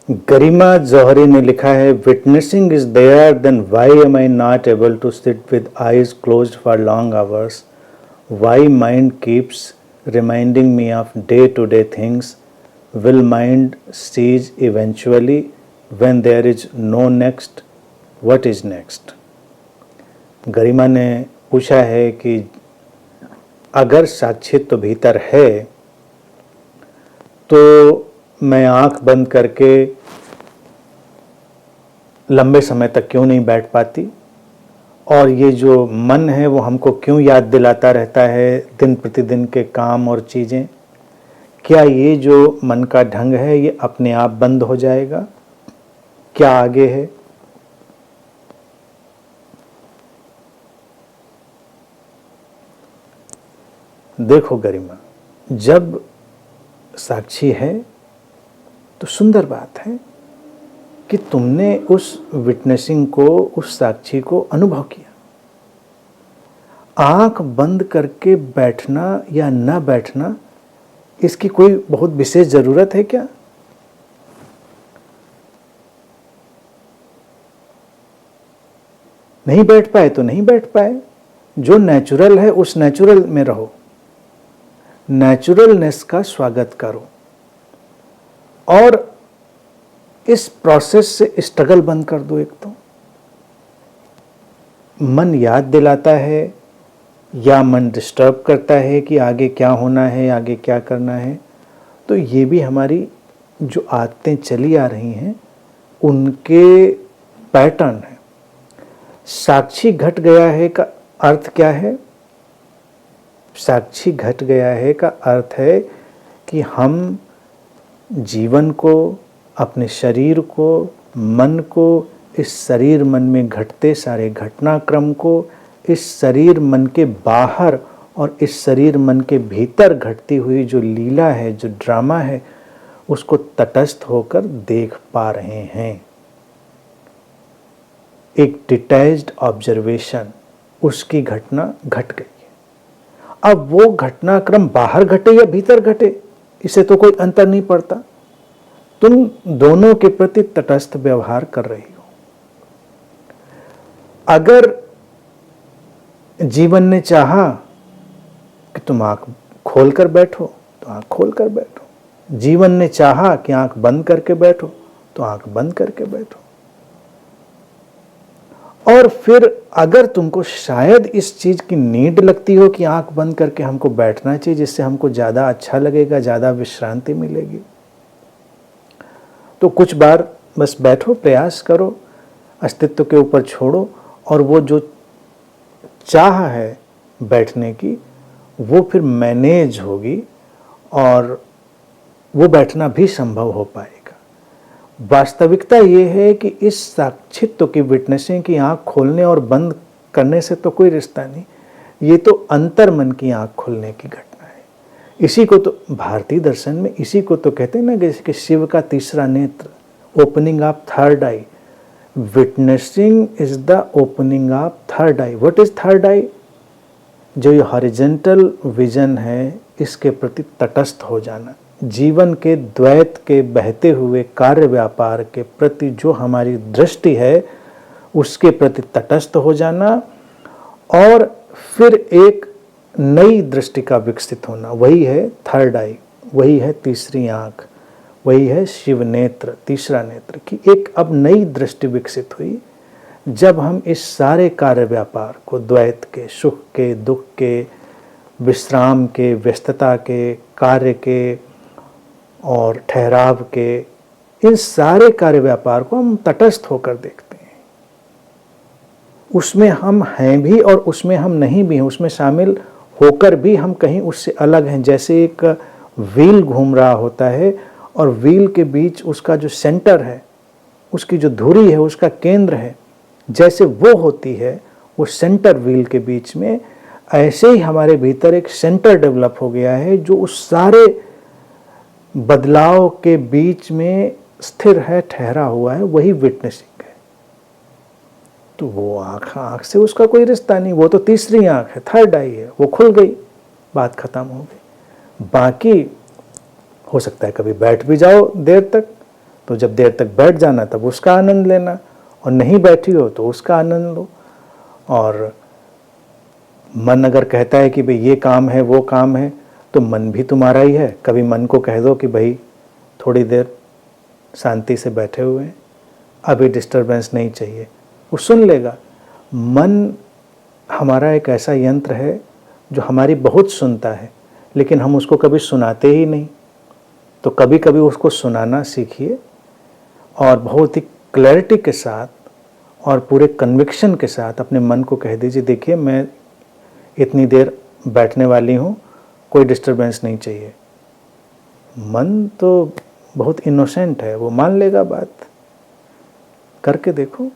गरिमा जौहरी ने लिखा है, witnessing is there then why am I not able to sit with eyes closed for long hours, why mind keeps reminding me of day to day things, will mind cease eventually when there is no next, what is next. Garima ने पूछा है कि अगर साक्षित्व भीतर है तो मैं आंख बंद करके लंबे समय तक क्यों नहीं बैठ पाती, और ये जो मन है वो हमको क्यों याद दिलाता रहता है दिन प्रतिदिन के काम और चीज़ें। क्या ये जो मन का ढंग है ये अपने आप बंद हो जाएगा? क्या आगे है? देखो गरिमा, जब साक्षी है तो सुंदर बात है कि तुमने उस विटनेसिंग को, उस साक्षी को अनुभव किया। आंख बंद करके बैठना या न बैठना, इसकी कोई बहुत विशेष जरूरत है क्या? नहीं बैठ पाए तो नहीं बैठ पाए, जो नेचुरल है उस नेचुरल में रहो, नेचुरलनेस का स्वागत करो और इस प्रोसेस से स्ट्रगल बंद कर दो। एक तो मन याद दिलाता है या मन डिस्टर्ब करता है कि आगे क्या होना है, आगे क्या करना है, तो ये भी हमारी जो आदतें चली आ रही हैं उनके पैटर्न है। साक्षी घट गया है का अर्थ क्या है? साक्षी घट गया है का अर्थ है कि हम जीवन को, अपने शरीर को, मन को, इस शरीर मन में घटते सारे घटनाक्रम को, इस शरीर मन के बाहर और इस शरीर मन के भीतर घटती हुई जो लीला है, जो ड्रामा है, उसको तटस्थ होकर देख पा रहे हैं। एक डिटैच्ड ऑब्जर्वेशन, उसकी घटना घट गई है। अब वो घटनाक्रम बाहर घटे या भीतर घटे, इसे तो कोई अंतर नहीं पड़ता, तुम दोनों के प्रति तटस्थ व्यवहार कर रही हो। अगर जीवन ने चाहा कि तुम आंख खोलकर बैठो तो आंख खोलकर बैठो, जीवन ने चाहा कि आंख बंद करके बैठो तो आंख बंद करके बैठो। और फिर अगर तुमको शायद इस चीज की नीड लगती हो कि आंख बंद करके हमको बैठना चाहिए, जिससे हमको ज्यादा अच्छा लगेगा, ज्यादा विश्रांति मिलेगी, तो कुछ बार बस बैठो, प्रयास करो, अस्तित्व के ऊपर छोड़ो, और वो जो चाह है बैठने की वो फिर मैनेज होगी और वो बैठना भी संभव हो पाएगा। वास्तविकता ये है कि इस साक्षित्व की, विटनेसिंग की आंख खोलने और बंद करने से तो कोई रिश्ता नहीं, ये तो अंतर मन की आंख खोलने की घटना है। इसी को तो भारतीय दर्शन में इसी को तो कहते हैं ना, जैसे कि शिव का तीसरा नेत्र, opening of third eye. Witnessing is the opening of third eye. What is third eye? जो ये हॉरिजॉन्टल विजन है, इसके प्रति तटस्थ हो जाना, जीवन के द्वैत के बहते हुए कार्य व्यापार के प्रति जो हमारी दृष्टि है उसके प्रति तटस्थ हो जाना, और फिर एक नई दृष्टि का विकसित होना, वही है थर्ड आई, वही है तीसरी आंख, वही है शिव नेत्र, तीसरा नेत्र की एक अब नई दृष्टि विकसित हुई। जब हम इस सारे कार्य व्यापार को, द्वैत के, सुख के, दुख के, विश्राम के, व्यस्तता के, कार्य के और ठहराव के, इन सारे कार्य व्यापार को हम तटस्थ होकर देखते हैं। उसमें हम हैं भी और उसमें हम नहीं भी हैं, उसमें शामिल होकर भी हम कहीं उससे अलग हैं। जैसे एक व्हील घूम रहा होता है और व्हील के बीच उसका जो सेंटर है, उसकी जो धुरी है, उसका केंद्र है, जैसे वो होती है वो सेंटर व्हील के बीच में, ऐसे ही हमारे भीतर एक सेंटर डेवलप हो गया है जो उस सारे बदलाव के बीच में स्थिर है, ठहरा हुआ है, वही विटनेसिंग है। तो वो आंख से उसका कोई रिश्ता नहीं, वो तो तीसरी आंख है, थर्ड आई है, वो खुल गई, बात खत्म हो गई। बाकी हो सकता है कभी बैठ भी जाओ देर तक, तो जब देर तक बैठ जाना तब उसका आनंद लेना, और नहीं बैठी हो तो उसका आनंद लो। और मन अगर कहता है कि भाई ये काम है वो काम है, तो मन भी तुम्हारा ही है। कभी मन को कह दो कि भाई थोड़ी देर शांति से बैठे हुए हैं, अभी डिस्टरबेंस नहीं चाहिए, वो सुन लेगा। मन हमारा एक ऐसा यंत्र है जो हमारी बहुत सुनता है, लेकिन हम उसको कभी सुनाते ही नहीं। तो कभी कभी उसको सुनाना सीखिए, और बहुत ही क्लैरिटी के साथ और पूरे कन्विक्शन के साथ अपने मन को कह दीजिए, देखिए मैं इतनी देर बैठने वाली हूँ, कोई डिस्टरबेंस नहीं चाहिए। मन तो बहुत इनोसेंट है, वो मान लेगा बात। करके देखो।